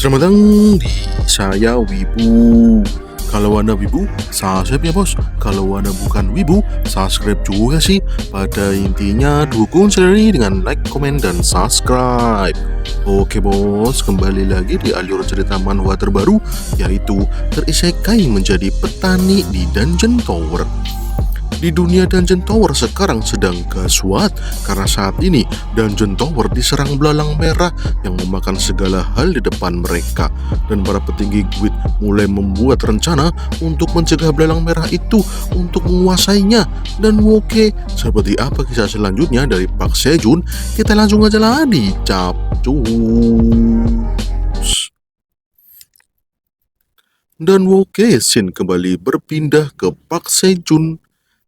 Selamat datang di Saya Wibu. Kalau Anda wibu, subscribe ya bos. Kalau Anda bukan wibu, subscribe juga sih. Pada intinya dukung channel ini dengan like, komen, dan subscribe. Oke bos, kembali lagi di alur cerita manhwa terbaru, yaitu terisekai menjadi petani di Dungeon Tower. Di dunia Dungeon Tower sekarang sedang gawat karena saat ini Dungeon Tower diserang belalang merah yang memakan segala hal di depan mereka, dan para petinggi guild mulai membuat rencana untuk mencegah belalang merah itu untuk menguasainya. Dan oke, seperti apa kisah selanjutnya dari Park Sejun? Kita langsung aja lah di capcus. Dan oke, scene kembali berpindah ke Park Sejun.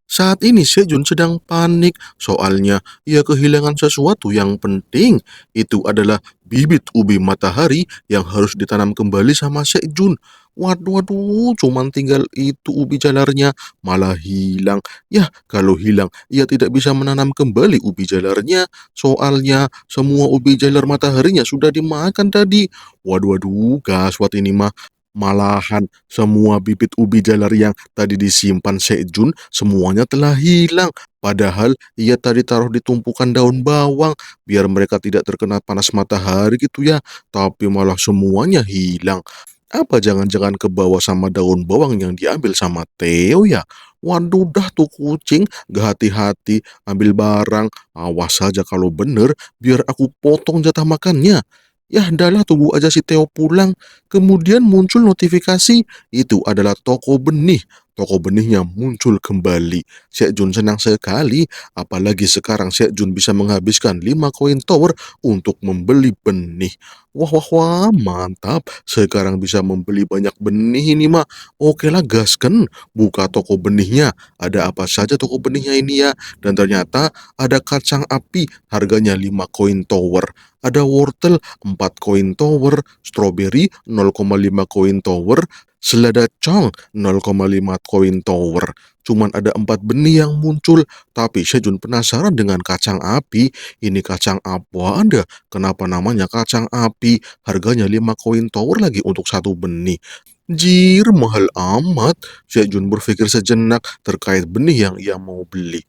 Saat ini Sejun sedang panik, soalnya ia kehilangan sesuatu yang penting. Itu adalah bibit ubi matahari yang harus ditanam kembali sama Sejun. Waduh, waduh, cuman tinggal itu ubi jalarnya malah hilang. Ya, kalau hilang, ia tidak bisa menanam kembali ubi jalarnya. Soalnya semua ubi jalar mataharinya sudah dimakan tadi. Waduh, waduh, gaswat ini mah. Malahan semua bibit ubi jalar yang tadi disimpan Sejun semuanya telah hilang. Padahal ia tadi taruh di tumpukan daun bawang biar mereka tidak terkena panas matahari gitu ya. Tapi malah semuanya hilang. Apa jangan-jangan ke bawah sama daun bawang yang diambil sama Theo ya? Waduh dah tuh kucing, gak hati-hati ambil barang. Awas saja kalau bener, biar aku potong jatah makannya. Yah adalah tunggu aja si Theo pulang. Kemudian muncul notifikasi, itu adalah toko benih. Toko benihnya muncul kembali. Sejun senang sekali, apalagi sekarang Sejun bisa menghabiskan 5 koin tower untuk membeli benih. Wah wah wah, mantap. Sekarang bisa membeli banyak benih ini mah. Oke lah gasken, buka toko benihnya. Ada apa saja toko benihnya ini ya? Dan ternyata ada kacang api, harganya 5 koin tower. Ada wortel 4 koin tower, strawberry 0,5 koin tower, selada cong 0,5 koin tower. Cuman ada 4 benih yang muncul, tapi Sejun penasaran dengan kacang api. Ini kacang apa ada? Kenapa namanya kacang api? Harganya 5 koin tower lagi untuk satu benih. Jir, mahal amat. Sejun berpikir sejenak terkait benih yang ia mau beli.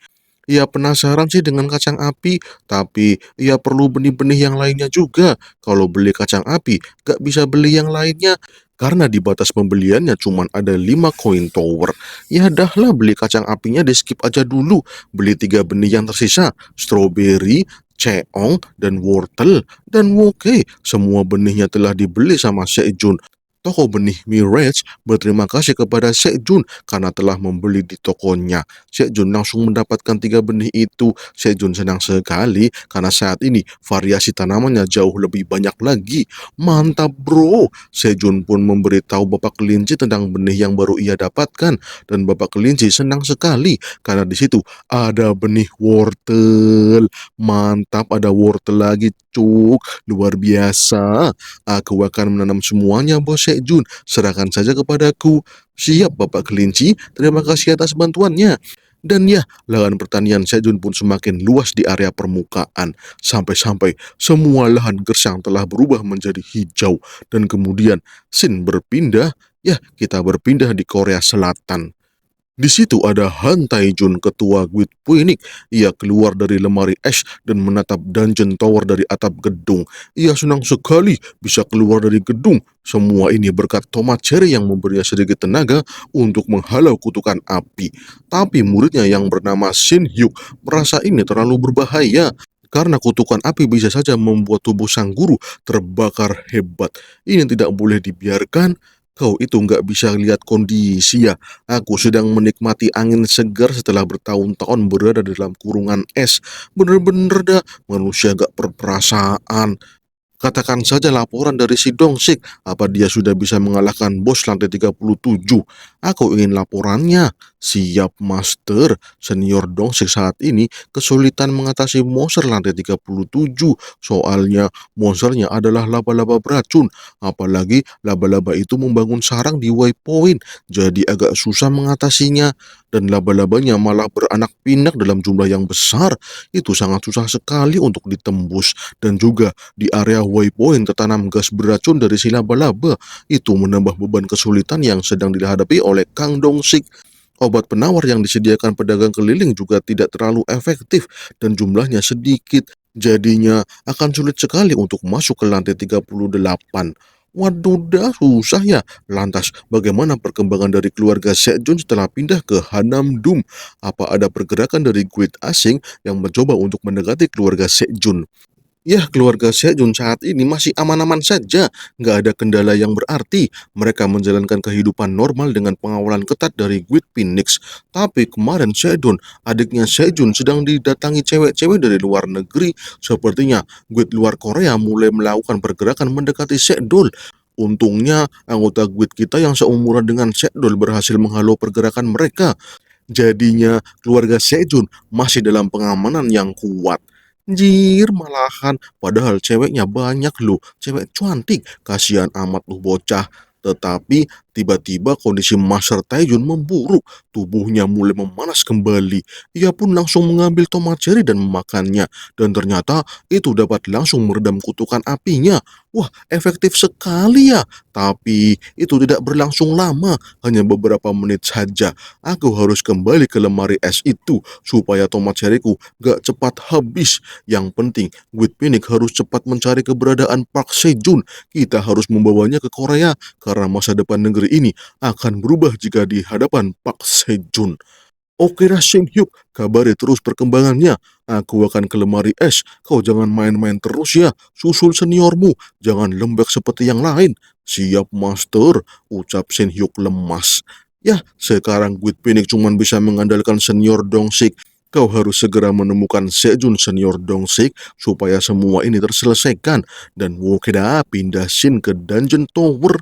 Ia penasaran sih dengan kacang api, tapi ia perlu benih-benih yang lainnya juga. Kalau beli kacang api, gak bisa beli yang lainnya. Karena di batas pembeliannya cuma ada 5 koin tower. Ya dahlah beli kacang apinya di skip aja dulu. Beli 3 benih yang tersisa, strawberry, ceong, dan wortel. Dan oke, semua benihnya telah dibeli sama Sejun. Toko benih Mirage berterima kasih kepada Sejun karena telah membeli di tokonya. Sejun langsung mendapatkan 3 benih itu. Sejun senang sekali karena saat ini variasi tanamannya jauh lebih banyak lagi. Mantap bro. Sejun pun memberitahu Bapak Kelinci tentang benih yang baru ia dapatkan, dan Bapak Kelinci senang sekali karena di situ ada benih wortel. Mantap, ada wortel lagi cuk. Luar biasa. Aku akan menanam semuanya bos Sejun. Serahkan saja kepadaku. Siap Bapak Kelinci, terima kasih atas bantuannya. Dan ya, lahan pertanian Sejun pun semakin luas di area permukaan. Sampai-sampai semua lahan gersang telah berubah menjadi hijau. Dan kemudian scene berpindah, ya kita berpindah di Korea Selatan. Di situ ada Han Taijun, ketua Guild Phoenix. Ia keluar dari lemari es dan menatap Dungeon Tower dari atap gedung. Ia senang sekali bisa keluar dari gedung. Semua ini berkat tomat cherry yang memberinya sedikit tenaga untuk menghalau kutukan api. Tapi muridnya yang bernama Shin Hyuk merasa ini terlalu berbahaya. Karena kutukan api bisa saja membuat tubuh sang guru terbakar hebat. Ini tidak boleh dibiarkan. Kau itu nggak bisa lihat kondisi ya. Aku sedang menikmati angin segar setelah bertahun-tahun berada dalam kurungan es. Bener-bener dah, manusia gak berperasaan. Katakan saja laporan dari si Dongsik, apa dia sudah bisa mengalahkan bos lantai 37. Aku ingin laporannya. Siap master, senior Dongsik saat ini kesulitan mengatasi monster lantai 37. Soalnya monsternya adalah laba-laba beracun. Apalagi laba-laba itu membangun sarang di waypoint, jadi agak susah mengatasinya. Dan laba-labanya malah beranak pinak dalam jumlah yang besar. Itu sangat susah sekali untuk ditembus. Dan juga di area waypoint tertanam gas beracun dari si laba-laba. Itu menambah beban kesulitan yang sedang dihadapi oleh Kang Dongsik. Obat penawar yang disediakan pedagang keliling juga tidak terlalu efektif dan jumlahnya sedikit. Jadinya akan sulit sekali untuk masuk ke lantai 38. Waduh, dah susah ya. Lantas, bagaimana perkembangan dari keluarga Sejun setelah pindah ke Hanam Dum? Apa ada pergerakan dari guild asing yang mencoba untuk mendekati keluarga Sejun? Ya, keluarga Sejun saat ini masih aman-aman saja, nggak ada kendala yang berarti. Mereka menjalankan kehidupan normal dengan pengawalan ketat dari Guild Phoenix. Tapi kemarin Sejun, adiknya Sejun sedang didatangi cewek-cewek dari luar negeri. Sepertinya Guild luar Korea mulai melakukan pergerakan mendekati Sejun. Untungnya, anggota Guild kita yang seumuran dengan Sejun berhasil menghalau pergerakan mereka. Jadinya keluarga Sejun masih dalam pengamanan yang kuat. Anjir, malahan. Padahal ceweknya banyak loh. Cewek cantik. Kasihan amat loh bocah. Tetapi tiba-tiba kondisi Master Taejun memburuk. Tubuhnya mulai memanas kembali. Ia pun langsung mengambil tomat cherry dan memakannya. Dan ternyata itu dapat langsung meredam kutukan apinya. Wah, efektif sekali ya. Tapi itu tidak berlangsung lama. Hanya beberapa menit saja. Aku harus kembali ke lemari es itu supaya tomat cherryku gak cepat habis. Yang penting, Guild Phoenix harus cepat mencari keberadaan Park Sejun. Kita harus membawanya ke Korea karena masa depan negeri ini akan berubah jika di hadapan Park Sejun. Oke dah Shin Hyuk, kabari terus perkembangannya. Aku akan ke lemari es. Kau jangan main-main terus ya. Susul seniormu. Jangan lembek seperti yang lain. Siap master, ucap Shin Hyuk lemas. Ya, sekarang Guild Phoenix cuma bisa mengandalkan senior Dongsik. Kau harus segera menemukan Sejun senior Dongsik supaya semua ini terselesaikan. Dan Wokeda pindah Shin ke Dungeon Tower.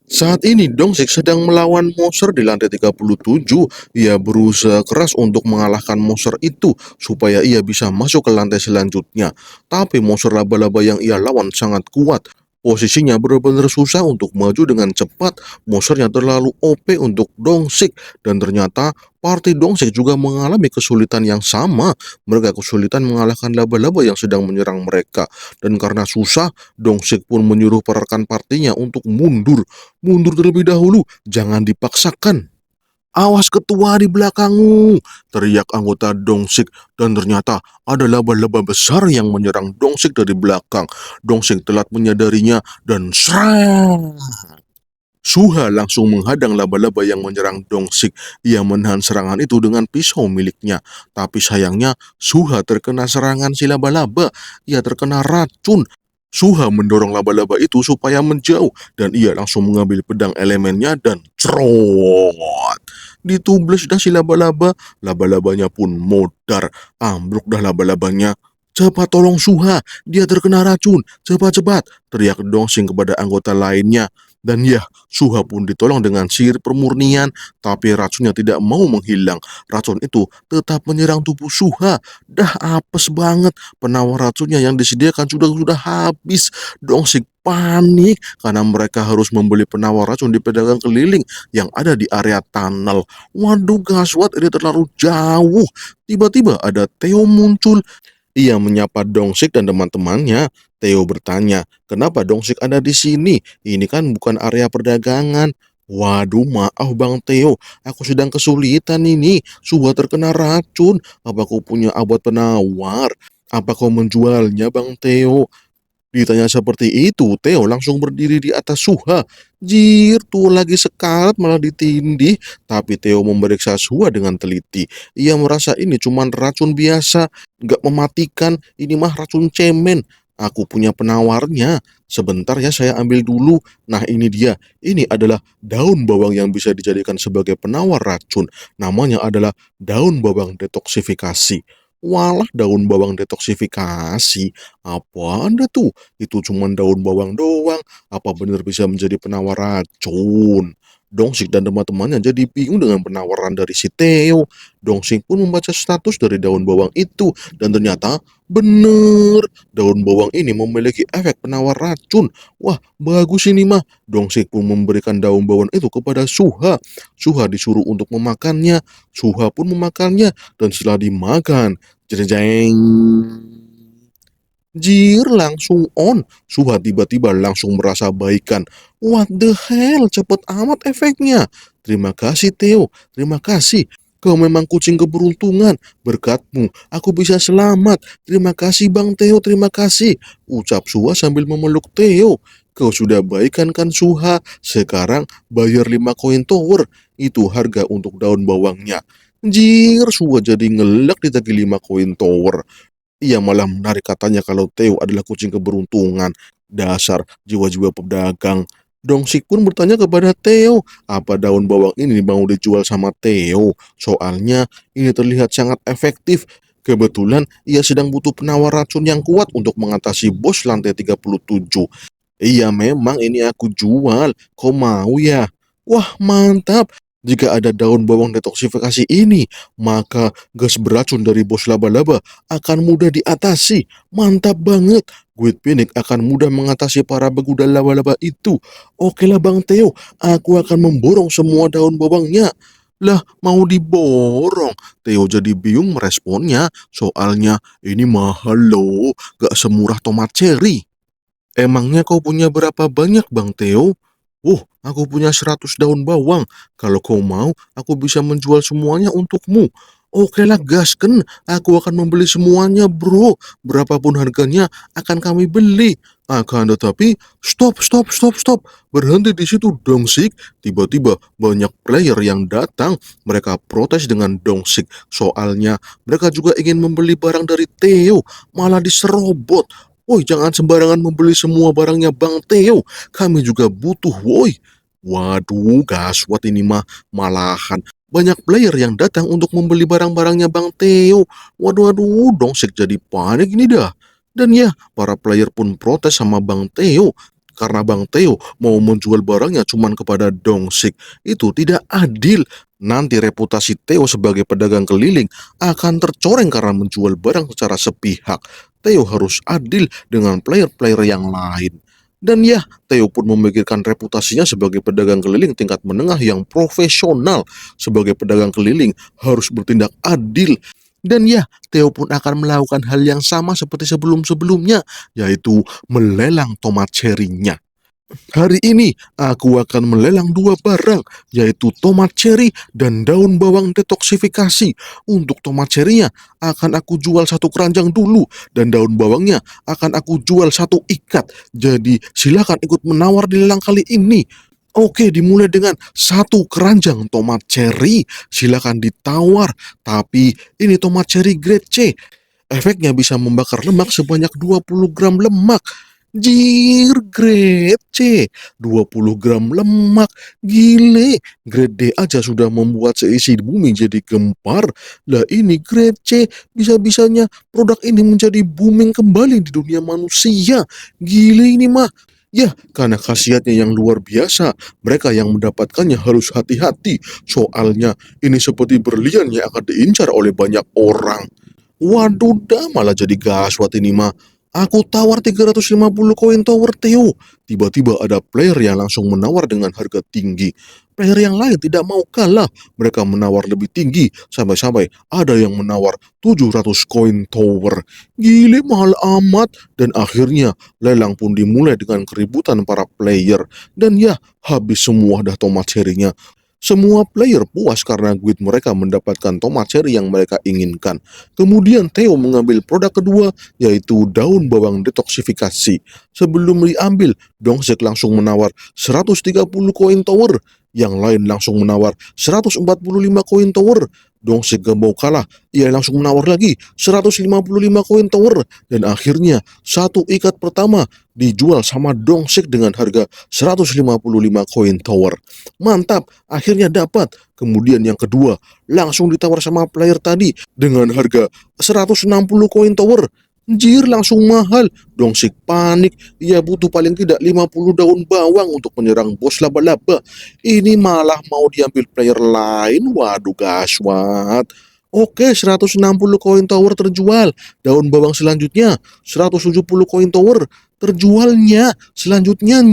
Saat ini Dongsik sedang melawan monster di lantai 37. Ia berusaha keras untuk mengalahkan monster itu supaya ia bisa masuk ke lantai selanjutnya. Tapi monster laba-laba yang ia lawan sangat kuat. Posisinya benar-benar susah untuk maju dengan cepat. Monsternya terlalu OP untuk Dongsik. Dan ternyata party Dongsik juga mengalami kesulitan yang sama. Mereka kesulitan mengalahkan laba-laba yang sedang menyerang mereka. Dan karena susah, Dongsik pun menyuruh rekan partinya untuk mundur. Mundur terlebih dahulu, jangan dipaksakan. Awas ketua di belakangmu, teriak anggota Dongsik dan ternyata ada laba-laba besar yang menyerang Dongsik dari belakang. Dongsik telat menyadarinya dan serang. Suha langsung menghadang laba-laba yang menyerang Dongsik. Ia menahan serangan itu dengan pisau miliknya. Tapi sayangnya Suha terkena serangan si laba-laba. Ia terkena racun. Suha mendorong laba-laba itu supaya menjauh dan ia langsung mengambil pedang elemennya dan cerot. Ditubles dah si laba-laba, laba-labanya pun modar. Ambruk dah laba-labanya. Cepat tolong Suha, dia terkena racun. Cepat-cepat, teriak Dongsing kepada anggota lainnya. Dan ya, Suha pun ditolong dengan sihir permurnian, tapi racunnya tidak mau menghilang. Racun itu tetap menyerang tubuh Suha. Dah apes banget, penawar racunnya yang disediakan sudah habis. Dongsik panik karena mereka harus membeli penawar racun di pedagang keliling yang ada di area tunnel. Waduh gaswat, ini terlalu jauh. Tiba-tiba ada Theo muncul. Ia menyapa Dongsik dan teman-temannya. Theo bertanya, kenapa Dongsik ada di sini? Ini kan bukan area perdagangan. Waduh, maaf Bang Theo, aku sedang kesulitan ini. Suha terkena racun. Apa kau punya obat penawar? Apa kau menjualnya Bang Theo? Ditanya seperti itu, Theo langsung berdiri di atas Suha. Jir, tuh lagi sekarat malah ditindih. Tapi Theo memeriksa Suha dengan teliti. Ia merasa ini cuma racun biasa, nggak mematikan. Ini mah racun cemen. Aku punya penawarnya. Sebentar ya, saya ambil dulu. Nah ini dia. Ini adalah daun bawang yang bisa dijadikan sebagai penawar racun. Namanya adalah daun bawang detoksifikasi. Walah, daun bawang detoksifikasi. Apa Anda tuh? Itu cuma daun bawang doang. Apa benar bisa menjadi penawar racun? Dongsik dan teman-temannya jadi bingung dengan penawaran dari si Theo. Dongsik pun membaca status dari daun bawang itu. Dan ternyata bener, daun bawang ini memiliki efek penawar racun. Wah, bagus ini mah. Dongsik pun memberikan daun bawang itu kepada Suha. Suha disuruh untuk memakannya. Suha pun memakannya. Dan setelah dimakan, jeng Jir langsung on. Suha tiba-tiba langsung merasa baikan. What the hell, cepet amat efeknya. Terima kasih Theo, terima kasih. Kau memang kucing keberuntungan. Berkatmu, aku bisa selamat. Terima kasih Bang Theo, terima kasih. Ucap Suha sambil memeluk Theo. Kau sudah baikan kan Suha? Sekarang bayar 5 koin tower. Itu harga untuk daun bawangnya. Jir, Suha jadi ngelak ditagih 5 koin tower. Ia malah menarik katanya kalau Theo adalah kucing keberuntungan. Dasar jiwa-jiwa pedagang. Dongsik pun bertanya kepada Theo, apa daun bawang ini mau dijual sama Theo? Soalnya ini terlihat sangat efektif. Kebetulan ia sedang butuh penawar racun yang kuat untuk mengatasi bos lantai 37. Iya memang ini aku jual, kau mau ya? Wah mantap, jika ada daun bawang detoksifikasi ini, maka gas beracun dari bos laba-laba akan mudah diatasi. Mantap banget, Guit Phoenix akan mudah mengatasi para begudal laba-laba itu. Oke lah Bang Theo, aku akan memborong semua daun bawangnya. Lah, mau diborong? Theo jadi bingung meresponnya, soalnya ini mahal loh, gak semurah tomat cherry. Emangnya kau punya berapa banyak Bang Theo? Aku punya 100 daun bawang. Kalau kau mau, aku bisa menjual semuanya untukmu. Oke lah gasken, aku akan membeli semuanya bro. Berapapun harganya akan kami beli. Akan tetapi, stop. Berhenti di situ Dongsik. Tiba-tiba banyak player yang datang. Mereka protes dengan Dongsik. Soalnya mereka juga ingin membeli barang dari Theo. Malah diserobot. Woi, jangan sembarangan membeli semua barangnya Bang Theo. Kami juga butuh, woi. Waduh, gaswat ini mah. Malahan banyak player yang datang untuk membeli barang-barangnya Bang Theo. Waduh, Dongsik jadi panik ini dah. Dan ya, para player pun protes sama Bang Theo. Karena Bang Theo mau menjual barangnya cuman kepada Dongsik. Itu tidak adil. Nanti reputasi Theo sebagai pedagang keliling akan tercoreng karena menjual barang secara sepihak. Theo harus adil dengan player-player yang lain. Dan ya, Theo pun memikirkan reputasinya sebagai pedagang keliling tingkat menengah yang profesional. Sebagai pedagang keliling harus bertindak adil. Dan ya, Theo pun akan melakukan hal yang sama seperti sebelum-sebelumnya, yaitu melelang tomat cherry-nya. Hari ini aku akan melelang dua barang, yaitu tomat cherry dan daun bawang detoksifikasi. Untuk tomat cherry-nya akan aku jual satu keranjang dulu, dan daun bawangnya akan aku jual satu ikat. Jadi silakan ikut menawar di lelang kali ini. Oke, dimulai dengan satu keranjang tomat cherry. Silakan ditawar, tapi ini tomat cherry grade C. Efeknya bisa membakar lemak sebanyak 20 gram lemak. Jir, grade C, 20 gram lemak. Gile, grade D aja sudah membuat seisi bumi jadi gempar. Lah ini grade C, bisa-bisanya produk ini menjadi booming kembali di dunia manusia. Gile ini mah. Ya, karena khasiatnya yang luar biasa, mereka yang mendapatkannya harus hati-hati. Soalnya ini seperti berlian yang akan diincar oleh banyak orang. Waduh dah, malah jadi gaswat ini mah. Aku tawar 350 koin tower Theo. Tiba-tiba ada player yang langsung menawar dengan harga tinggi. Player yang lain tidak mau kalah. Mereka menawar lebih tinggi. Sampai-sampai ada yang menawar 700 koin tower. Gile mahal amat. Dan akhirnya lelang pun dimulai dengan keributan para player. Dan ya, habis semua dah tomat cherry-nya. Semua player puas karena guild mereka mendapatkan tomat cherry yang mereka inginkan. Kemudian Theo mengambil produk kedua, yaitu daun bawang detoksifikasi. Sebelum diambil, Dongsek langsung menawar 130 koin tower. Yang lain langsung menawar 145 koin tower. Dongsek gak mau kalah, ia langsung menawar lagi 155 koin tower. Dan akhirnya, satu ikat pertama dijual sama Dongsek dengan harga 155 koin tower. Mantap, akhirnya dapat. Kemudian yang kedua, langsung ditawar sama player tadi dengan harga 160 koin tower. Jir, langsung mahal. Dongsik panik, ia butuh paling tidak 50 daun bawang untuk menyerang bos laba-laba. Ini malah mau diambil player lain, waduh gaswat. Oke, 160 koin tower terjual. Daun bawang selanjutnya, 170 koin tower terjualnya. Selanjutnya,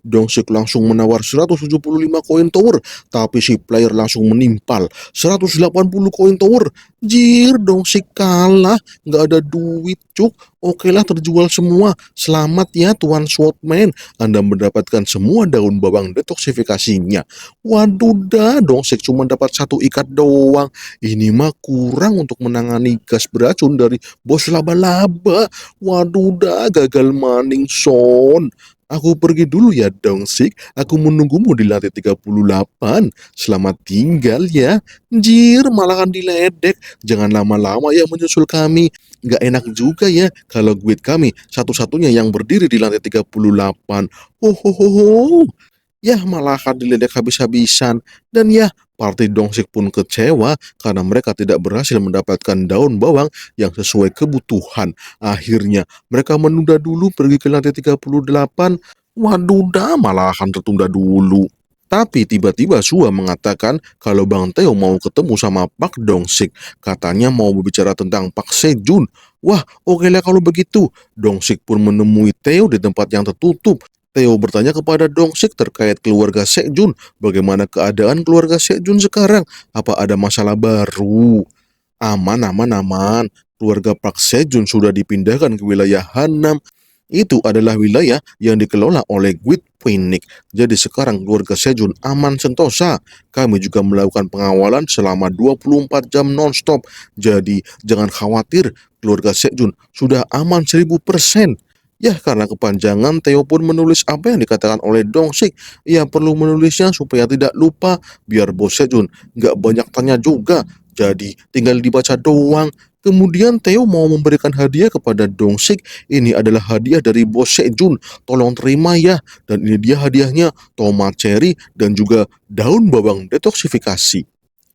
Dongsik langsung menawar 175 koin tower, tapi si player langsung menimpal 180 koin tower. Jir, Dongsik kalah, nggak ada duit cuk. Oke lah, terjual semua. Selamat ya Tuan Swordman, Anda mendapatkan semua daun bawang detoksifikasinya. Waduh dah, Dongsik cuma dapat satu ikat doang. Ini mah kurang untuk menangani gas beracun dari bos laba-laba. Waduh dah, gagal maning son. Aku pergi dulu ya Dongsik, aku menunggumu di lantai 38. Selamat tinggal ya. Jir, malahan diledek. Jangan lama-lama ya menyusul kami. Gak enak juga ya kalau guide kami satu-satunya yang berdiri di lantai 38. Ho ho ho ho. Yah, malahan diledek habis-habisan. Dan ya, partai Dongsik pun kecewa karena mereka tidak berhasil mendapatkan daun bawang yang sesuai kebutuhan. Akhirnya, mereka menunda dulu pergi ke lantai 38. Waduh dah, malahan tertunda dulu. Tapi tiba-tiba Sua mengatakan kalau Bang Teo mau ketemu sama Pak Dongsik. Katanya mau berbicara tentang Pak Sejun. Wah, oke lah kalau begitu. Dongsik pun menemui Teo di tempat yang tertutup. Theo bertanya kepada Dongsik terkait keluarga Sejun. Bagaimana keadaan keluarga Sejun sekarang? Apa ada masalah baru? Aman, aman, aman. Keluarga Park Sejun sudah dipindahkan ke wilayah Hanam. Itu adalah wilayah yang dikelola oleh Guild Phoenix. Jadi sekarang keluarga Sejun aman sentosa. Kami juga melakukan pengawalan selama 24 jam nonstop. Jadi jangan khawatir, keluarga Sejun sudah aman 1000%. Ya, karena kepanjangan, Theo pun menulis apa yang dikatakan oleh Dongsik. Ia perlu menulisnya supaya tidak lupa, biar Bos Sejun nggak banyak tanya juga. Jadi tinggal dibaca doang. Kemudian Theo mau memberikan hadiah kepada Dongsik. Ini adalah hadiah dari Bos Sejun. Tolong terima ya. Dan ini dia hadiahnya, tomat cherry dan juga daun bawang detoksifikasi.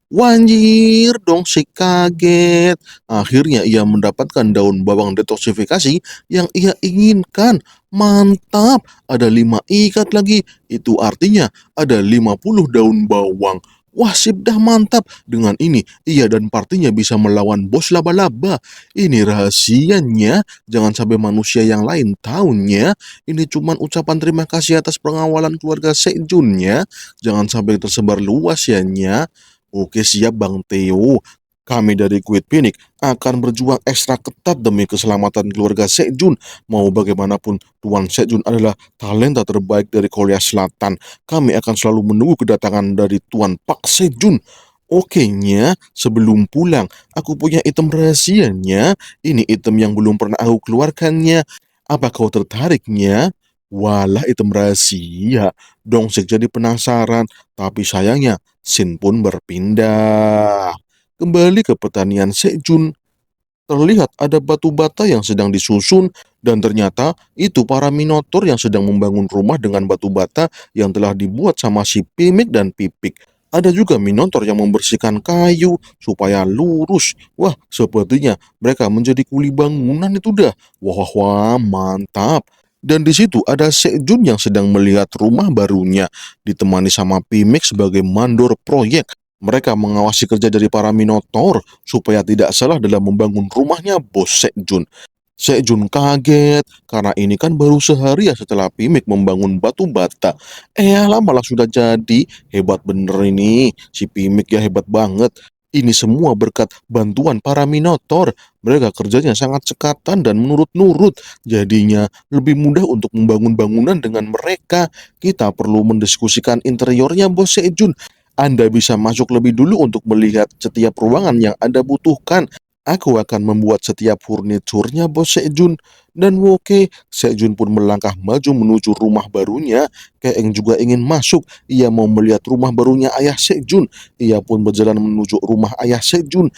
Wanjir, Dongsik kaget. Akhirnya ia mendapatkan daun bawang detoksifikasi yang ia inginkan. Mantap, ada 5 ikat lagi. Itu artinya ada 50 daun bawang. Wah, sip dah, mantap. Dengan ini, ia dan partinya bisa melawan bos laba-laba. Ini rahasianya, jangan sampai manusia yang lain tahunya. Ini cuman ucapan terima kasih atas pengawalan keluarga Sejunnya. Jangan sampai tersebar luas ya nya. Oke, siap Bang Theo. Kami dari Guild Phoenix akan berjuang ekstra ketat demi keselamatan keluarga Sejun. Mau bagaimanapun, Tuan Sejun adalah talenta terbaik dari Korea Selatan. Kami akan selalu menunggu kedatangan dari Tuan Pak Sejun. Oke nya, sebelum pulang, aku punya item rahasianya. Ini item yang belum pernah aku keluarkannya. Apa kau tertariknya? Walah, item rahasia. Dongsik jadi penasaran, tapi sayangnya Shin pun berpindah. Kembali ke pertanian Sejun, terlihat ada batu bata yang sedang disusun dan ternyata itu para minotaur yang sedang membangun rumah dengan batu bata yang telah dibuat sama si Pimik dan Pipik. Ada juga minotaur yang membersihkan kayu supaya lurus. Wah, sepertinya mereka menjadi kuli bangunan itu dah. Wah, wah, wah, mantap. Dan di situ ada Sejun yang sedang melihat rumah barunya, ditemani sama Pimik sebagai mandor proyek. Mereka mengawasi kerja dari para minotaur supaya tidak salah dalam membangun rumahnya Bos Sejun. Sejun kaget karena ini kan baru sehari ya setelah Pimik membangun batu bata. Lah, malah sudah jadi. Hebat bener ini. Si Pimik ya hebat banget. Ini semua berkat bantuan para minotaur. Mereka kerjanya sangat cekatan dan menurut-nurut. Jadinya lebih mudah untuk membangun bangunan dengan mereka. Kita perlu mendiskusikan interiornya Bos Sejun. Anda bisa masuk lebih dulu untuk melihat setiap ruangan yang Anda butuhkan. Aku akan membuat setiap furniturnya Bos Sejun. Dan oke, Sejun pun melangkah maju menuju rumah barunya. Keeng juga ingin masuk. Ia mau melihat rumah barunya Ayah Sejun. Ia pun berjalan menuju rumah Ayah Sejun.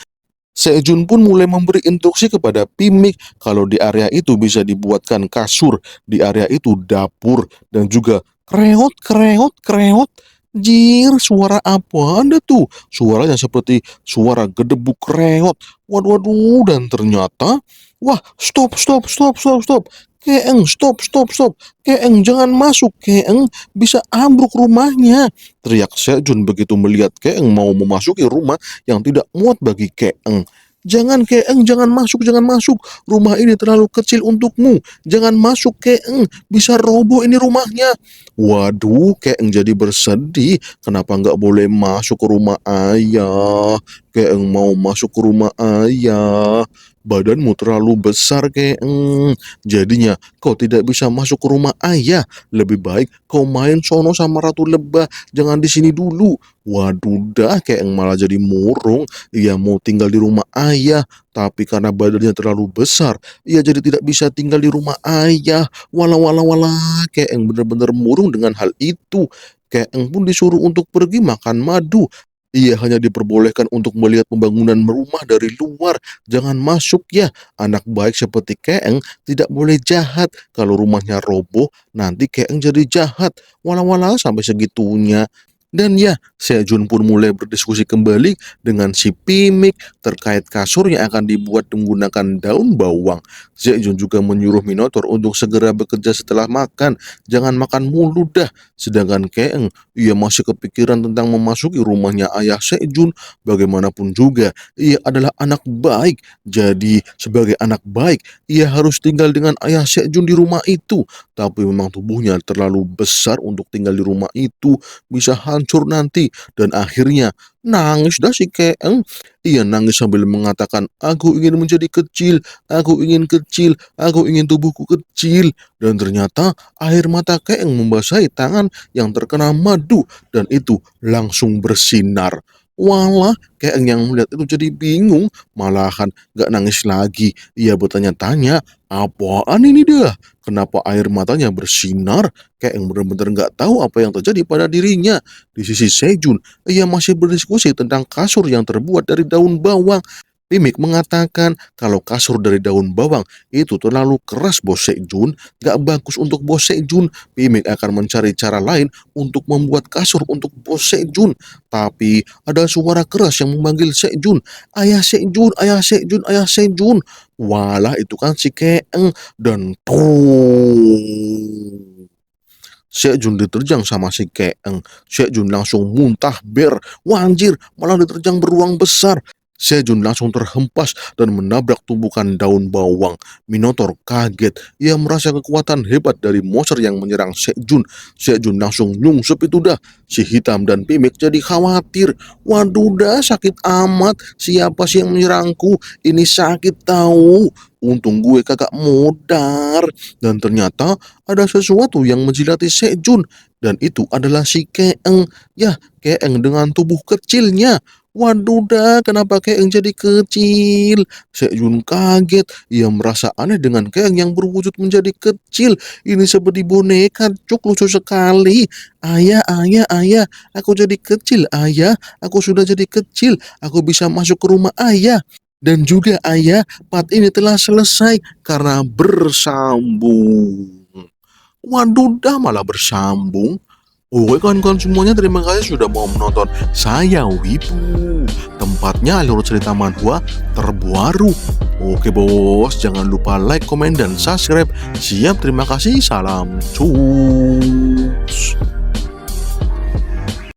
Sejun pun mulai memberi instruksi kepada Pimik kalau di area itu bisa dibuatkan kasur, di area itu dapur, dan juga kreot, kreot, kreot. Jir, suara apa ada tuh? Suaranya seperti suara gedebuk reot. Waduh, waduh, dan ternyata, wah, stop, stop, stop, stop, stop. Keeng, stop, stop, stop. Keeng, jangan masuk. Keeng, bisa ambruk rumahnya. Teriak Sejun begitu melihat Keeng mau memasuki rumah yang tidak muat bagi Keeng. "Jangan Keeng, jangan masuk, rumah ini terlalu kecil untukmu, jangan masuk Keeng, bisa roboh ini rumahnya." Waduh, Keeng jadi bersedih, kenapa nggak boleh masuk ke rumah ayah? Keeng mau masuk ke rumah ayah. Badanmu terlalu besar Keeng, jadinya kau tidak bisa masuk ke rumah ayah. Lebih baik kau main sono sama Ratu Lebah, jangan di sini dulu. Waduh dah, Keeng malah jadi murung. Ia mau tinggal di rumah ayah, tapi karena badannya terlalu besar, ia jadi tidak bisa tinggal di rumah ayah. Walah walah walah, Keeng benar-benar murung dengan hal itu. Keeng pun disuruh untuk pergi makan madu. Ia hanya diperbolehkan untuk melihat pembangunan rumah dari luar, jangan masuk ya. Anak baik seperti Keeng tidak boleh jahat. Kalau rumahnya roboh, nanti Keeng jadi jahat. Walah walah sampai segitunya. Dan ya, Sejun pun mulai berdiskusi kembali dengan si Pimik terkait kasur yang akan dibuat menggunakan daun bawang. Sejun juga menyuruh Minotaur untuk segera bekerja setelah makan, jangan makan mulu dah. Sedangkan Keeng, ia masih kepikiran tentang memasuki rumahnya ayah Sejun. Bagaimanapun juga, ia adalah anak baik. Jadi, sebagai anak baik, ia harus tinggal dengan ayah Sejun di rumah itu. Tapi memang tubuhnya terlalu besar untuk tinggal di rumah itu, bisa hancur nanti. Dan akhirnya nangis dah si Keeng. Ia nangis sambil mengatakan, "Aku ingin menjadi kecil, aku ingin kecil, aku ingin tubuhku kecil." Dan ternyata air mata Keeng membasahi tangan yang terkena madu, dan itu langsung bersinar. Walah, Keeng yang melihat itu jadi bingung, malahan gak nangis lagi. Ia bertanya-tanya, apaan ini dah? Kenapa air matanya bersinar? Keeng benar-benar gak tahu apa yang terjadi pada dirinya. Di sisi Sejun, ia masih berdiskusi tentang kasur yang terbuat dari daun bawang. Pimik mengatakan kalau kasur dari daun bawang itu terlalu keras Bos Sejun, gak bagus untuk Bos Sejun. Pimik akan mencari cara lain untuk membuat kasur untuk Bos Sejun. Tapi ada suara keras yang memanggil Sejun, "Ayah Sejun, ayah Sejun, ayah Sejun." Walah itu kan si Keeng, dan tuh Sejun diterjang sama si Keeng. Sejun langsung muntah ber. Wanjir, malah diterjang beruang besar. Sejun langsung terhempas dan menabrak tumbukan daun bawang. Minotaur kaget. Ia merasa kekuatan hebat dari monster yang menyerang Sejun. Sejun langsung nyungsep itu dah. Si Hitam dan Pimik jadi khawatir. Waduh dah, sakit amat. Siapa sih yang menyerangku? Ini sakit tahu. Untung gue kagak modar. Dan ternyata ada sesuatu yang menjilati Sejun, dan itu adalah si Keeng. Ya, Keeng dengan tubuh kecilnya. Waduh dah, kenapa Keeng jadi kecil? Sejun kaget, ia merasa aneh dengan Keeng yang berwujud menjadi kecil. Ini seperti boneka, cuk, lucu sekali. "Ayah, ayah, ayah, aku jadi kecil, ayah. Aku sudah jadi kecil, aku bisa masuk ke rumah ayah. Dan juga ayah, part ini telah selesai karena bersambung." Waduh dah, malah bersambung. Oke kawan-kawan semuanya, terima kasih sudah mau menonton saya Wibu, tempatnya alur cerita manhwa terbaru. Oke bos, jangan lupa like, komen, dan subscribe. Siap, terima kasih, salam cus.